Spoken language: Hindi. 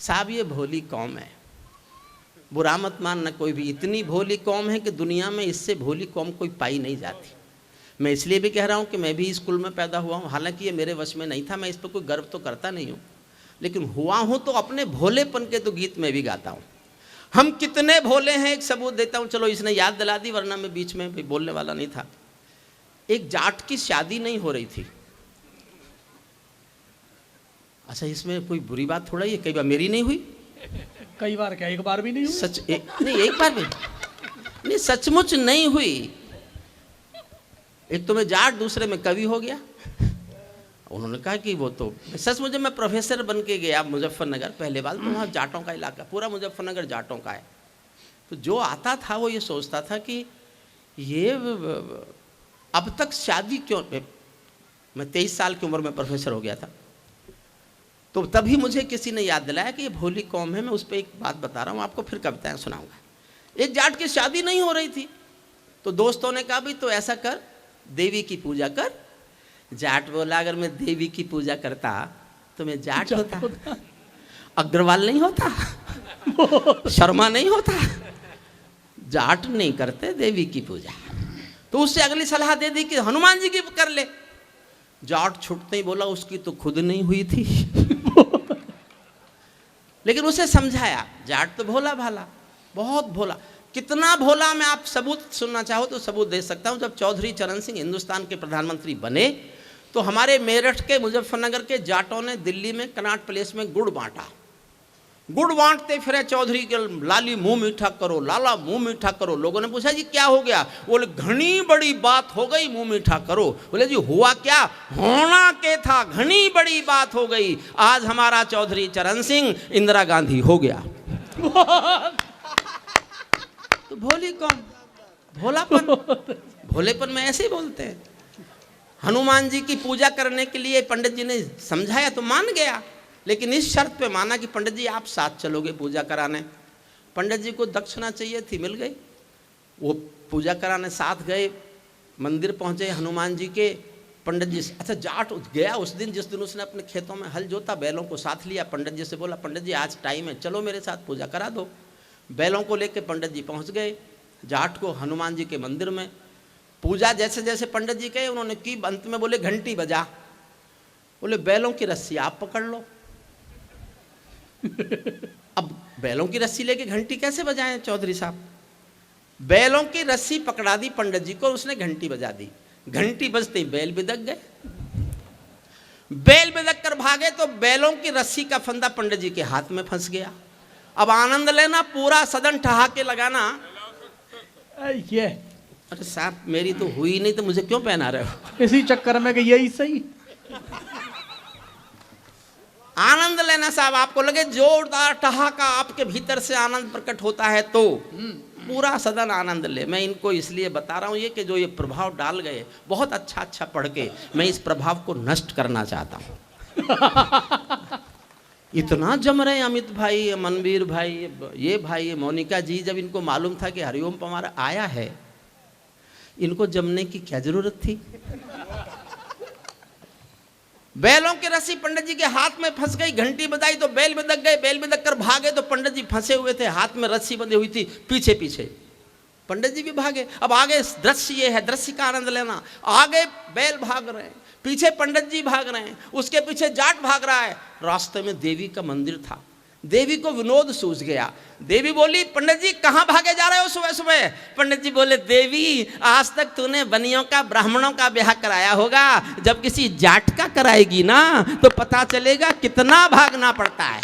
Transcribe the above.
साहब ये भोली कौम है, बुरा मत मानना कोई भी, इतनी भोली कौम है कि दुनिया में इससे भोली कौम कोई पाई नहीं जाती। मैं इसलिए भी कह रहा हूँ कि मैं भी स्कूल में पैदा हुआ हूँ, हालांकि ये मेरे वश में नहीं था, मैं इस पर कोई गर्व तो करता नहीं हूँ, लेकिन हुआ हूँ तो अपने भोलेपन के तो गीत मैं भी गाता हूँ। हम कितने भोले हैं एक सबूत देता हूँ, चलो इसने याद दिला दी, वरना मैं बीच में भी बोलने वाला नहीं था। एक जाट की शादी नहीं हो रही थी। अच्छा, इसमें कोई बुरी बात थोड़ा ही है, कई बार मेरी नहीं हुई, कई बार क्या, एक बार भी नहीं हुई? नहीं, एक बार भी नहीं, सचमुच नहीं हुई। एक तो मैं जाट, दूसरे में कवि हो गया। उन्होंने कहा कि वो तो सच, मुझे मैं प्रोफेसर बन के गया मुजफ्फरनगर, पहले बार तो वहाँ जाटों का इलाका, पूरा मुजफ्फरनगर जाटों का है। तो जो आता था वो ये सोचता था कि ये अब तक शादी क्यों, मैं 23 साल की उम्र में प्रोफेसर हो गया था, तो तभी मुझे किसी ने याद दिलाया कि ये भोली कौम है। मैं उस पर एक बात बता रहा हूँ आपको, फिर कविताएं सुनाऊंगा। एक जाट की शादी नहीं हो रही थी, तो दोस्तों ने कहा भाई तो ऐसा कर, देवी की पूजा कर। जाट बोला अगर मैं देवी की पूजा करता तो मैं जाट होता, अग्रवाल नहीं होता, शर्मा नहीं होता। जाट नहीं करते देवी की पूजा। तो उससे अगली सलाह दे दी कि हनुमान जी की कर ले। जाट छुटते ही बोला उसकी तो खुद नहीं हुई थी। लेकिन उसे समझाया, जाट तो भोला भाला, बहुत भोला। कितना भोला, मैं आप सबूत सुनना चाहो तो सबूत दे सकता हूं। जब चौधरी चरण सिंह हिंदुस्तान के प्रधानमंत्री बने तो हमारे मेरठ के, मुजफ्फरनगर के जाटों ने दिल्ली में कनॉट प्लेस में गुड़ बांटा। गुड़ बांटते फिरे चौधरी के, लाली मुंह मीठा करो, लाला मुंह मीठा करो। लोगों ने पूछा जी क्या हो गया? बोले घनी बड़ी बात हो गई, मुंह मीठा करो। बोले जी हुआ क्या? होना के था, घनी बड़ी बात हो गई, आज हमारा चौधरी चरण सिंह इंदिरा गांधी हो गया। तो भोली कौन, भोलापन, भोलेपन में ऐसे ही बोलते हैं। हनुमान जी की पूजा करने के लिए पंडित जी ने समझाया तो मान गया, लेकिन इस शर्त पे माना कि पंडित जी आप साथ चलोगे पूजा कराने। पंडित जी को दक्षिणा चाहिए थी, मिल गई। वो पूजा कराने साथ गए, मंदिर पहुंचे हनुमान जी के। पंडित जी, अच्छा जाट गया उस दिन, जिस दिन उसने अपने खेतों में हल जोता, बैलों को साथ लिया। पंडित जी से बोला पंडित जी आज टाइम है, चलो मेरे साथ पूजा करा दो। बैलों को लेकर पंडित जी पहुंच गए जाट को हनुमान जी के मंदिर में। पूजा जैसे जैसे पंडित जी कहे उन्होंने की, अंत में बोले घंटी बजा। बोले बैलों की रस्सी आप पकड़ लो। अब बैलों की रस्सी लेके घंटी कैसे बजाएं चौधरी साहब? बैलों की रस्सी पकड़ा दी पंडित जी को, उसने घंटी बजा दी। घंटी बजते ही बैल बिदक गए। बैल बिदक कर भागे तो बैलों की रस्सी का फंदा पंडित जी के हाथ में फंस गया। अब आनंद लेना, पूरा सदन ठहाके लगाना। ये अरे साहब मेरी तो हुई नहीं तो मुझे क्यों पहना रहे हो? इसी चक्कर में कि यही सही। आनंद लेना साहब, आपको लगे जोरदार ठहाका आपके भीतर से आनंद प्रकट होता है तो पूरा सदन आनंद ले। मैं इनको इसलिए बता रहा हूँ ये कि जो ये प्रभाव डाल गए बहुत अच्छा पढ़ के, मैं इस प्रभाव को नष्ट करना चाहता हूँ। इतना जम रहे अमित भाई, मनवीर भाई, ये भाई, ये मोनिका जी, जब इनको मालूम था कि हरिओम पवार आया है, इनको जमने की क्या जरूरत थी? बैलों की रस्सी पंडित जी के हाथ में फंस गई, घंटी बजाई तो बैल बिदक गए। बैल बिदक कर भागे तो पंडित जी फंसे हुए थे, हाथ में रस्सी बंधी हुई थी, पीछे पीछे पंडित जी भी भागे। अब आगे दृश्य ये है, दृश्य का आनंद लेना। आगे बैल भाग रहे हैं, पीछे पंडित जी भाग रहे हैं, उसके पीछे जाट भाग रहा है। रास्ते में देवी का मंदिर था। देवी को विनोद सूझ गया। देवी बोली पंडित जी कहाँ भागे जा रहे हो सुबह सुबह? पंडित जी बोले देवी आज तक तूने बनियों का, ब्राह्मणों का ब्याह कराया होगा, जब किसी जाट का कराएगी ना तो पता चलेगा कितना भागना पड़ता है।